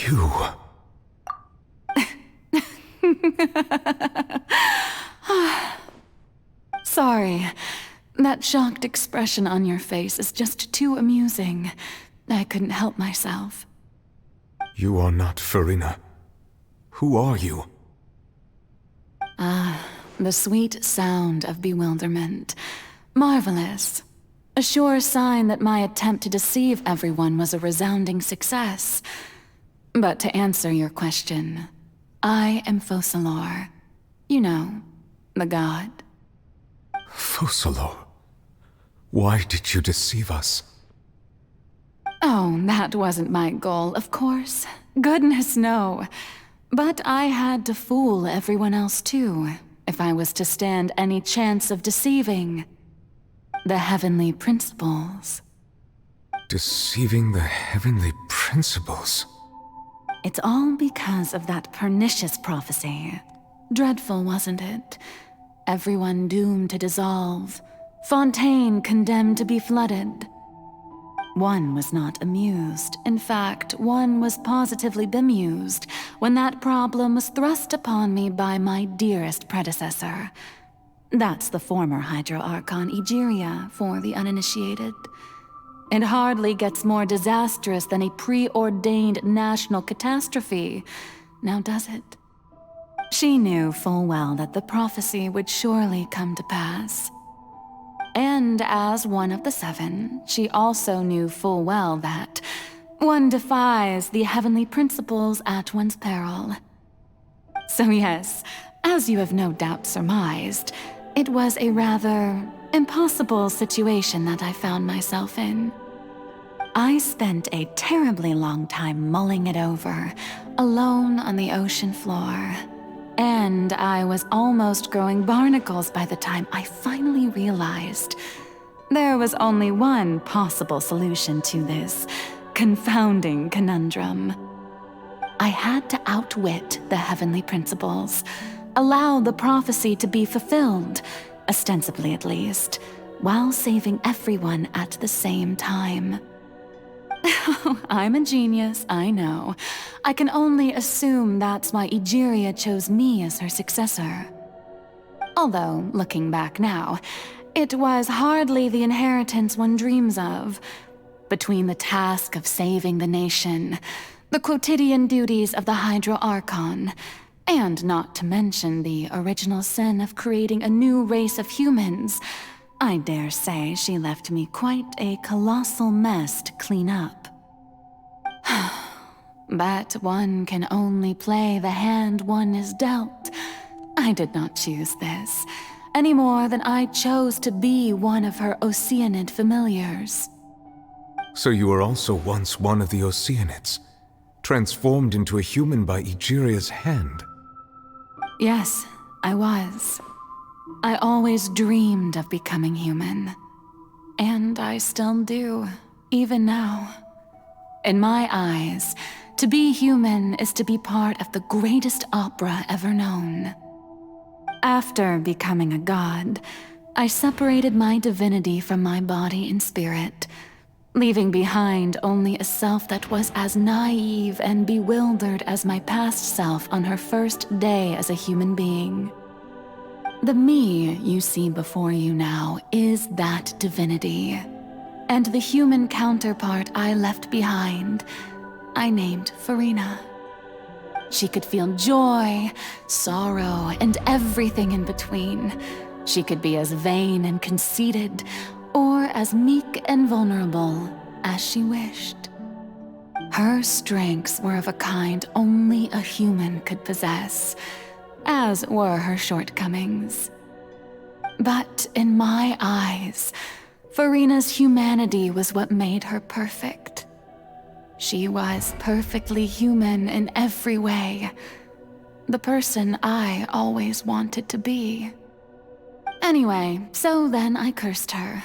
You... Sorry. That shocked expression on your face is just too amusing. I couldn't help myself. You are not Furina. Who are you? The sweet sound of bewilderment. Marvelous. A sure sign that my attempt to deceive everyone was a resounding success. But to answer your question, I am FOCALOR. You know, the god. FOCALOR? Why did you deceive us? Oh, that wasn't my goal, of course. Goodness, no. But I had to fool everyone else too, if I was to stand any chance of deceiving the heavenly principles. Deceiving the heavenly principles? It's all because of that pernicious prophecy. Dreadful, wasn't it? Everyone doomed to dissolve. Fontaine condemned to be flooded. One was not amused. In fact, one was positively bemused when that problem was thrust upon me by my dearest predecessor. That's the former Hydro Archon Egeria, for the uninitiated. It hardly gets more disastrous than a preordained national catastrophe, now does it? She knew full well that the prophecy would surely come to pass. And as one of the seven, she also knew full well that one defies the heavenly principles at one's peril. So yes, as you have no doubt surmised, it was a rather impossible situation that I found myself in. I spent a terribly long time mulling it over, alone on the ocean floor. And I was almost growing barnacles by the time I finally realized there was only one possible solution to this confounding conundrum. I had to outwit the heavenly principles, allow the prophecy to be fulfilled, ostensibly at least, while saving everyone at the same time. I'm a genius, I know. I can only assume that's why Egeria chose me as her successor. Although, looking back now, it was hardly the inheritance one dreams of. Between the task of saving the nation, the quotidian duties of the Hydro Archon, and not to mention the original sin of creating a new race of humans, I dare say she left me quite a colossal mess to clean up. But one can only play the hand one is dealt. I did not choose this, any more than I chose to be one of her Oceanid familiars. So you were also once one of the Oceanids, transformed into a human by Egeria's hand? Yes, I was. I always dreamed of becoming human. And I still do, even now. In my eyes, to be human is to be part of the greatest opera ever known. After becoming a god, I separated my divinity from my body and spirit, leaving behind only a self that was as naive and bewildered as my past self on her first day as a human being. The me you see before you now is that divinity, and the human counterpart I left behind, I named Furina. She could feel joy, sorrow, and everything in between. She could be as vain and conceited, or as meek and vulnerable as she wished. Her strengths were of a kind only a human could possess, as were her shortcomings. But in my eyes, Furina's humanity was what made her perfect. She was perfectly human in every way, the person I always wanted to be. Anyway, so then I cursed her.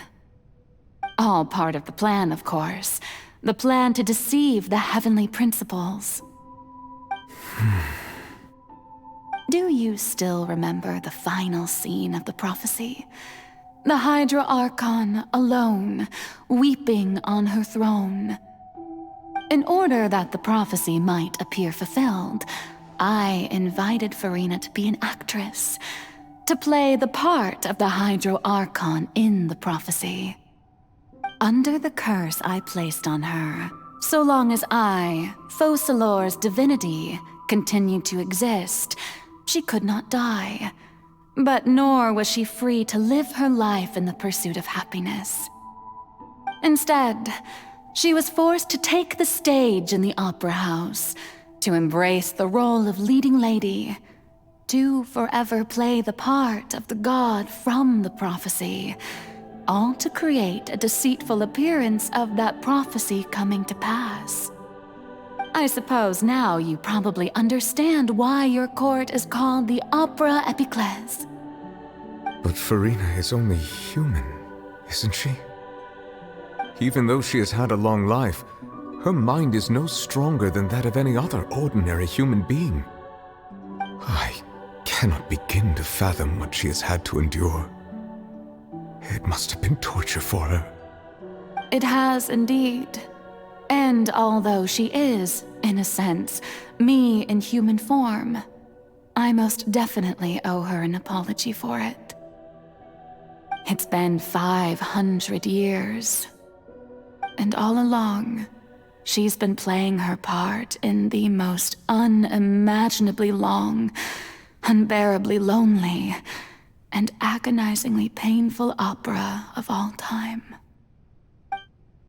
All part of the plan, of course. The plan to deceive the heavenly principles. Do you still remember the final scene of the prophecy? The Hydra Archon alone, weeping on her throne. In order that the prophecy might appear fulfilled, I invited Furina to be an actress, to play the part of the Hydro Archon in the prophecy. Under the curse I placed on her, so long as I, FOCALOR's divinity, continued to exist, she could not die. But nor was she free to live her life in the pursuit of happiness. Instead, she was forced to take the stage in the opera house, to embrace the role of leading lady, to forever play the part of the god from the prophecy, all to create a deceitful appearance of that prophecy coming to pass. I suppose now you probably understand why your court is called the Opera Epiclese. But Furina is only human, isn't she? Even though she has had a long life, her mind is no stronger than that of any other ordinary human being. I cannot begin to fathom what she has had to endure. It must have been torture for her. It has indeed. And although she is, in a sense, me in human form, I most definitely owe her an apology for it. It's been 500 years. And all along, she's been playing her part in the most unimaginably long, unbearably lonely, and agonizingly painful opera of all time.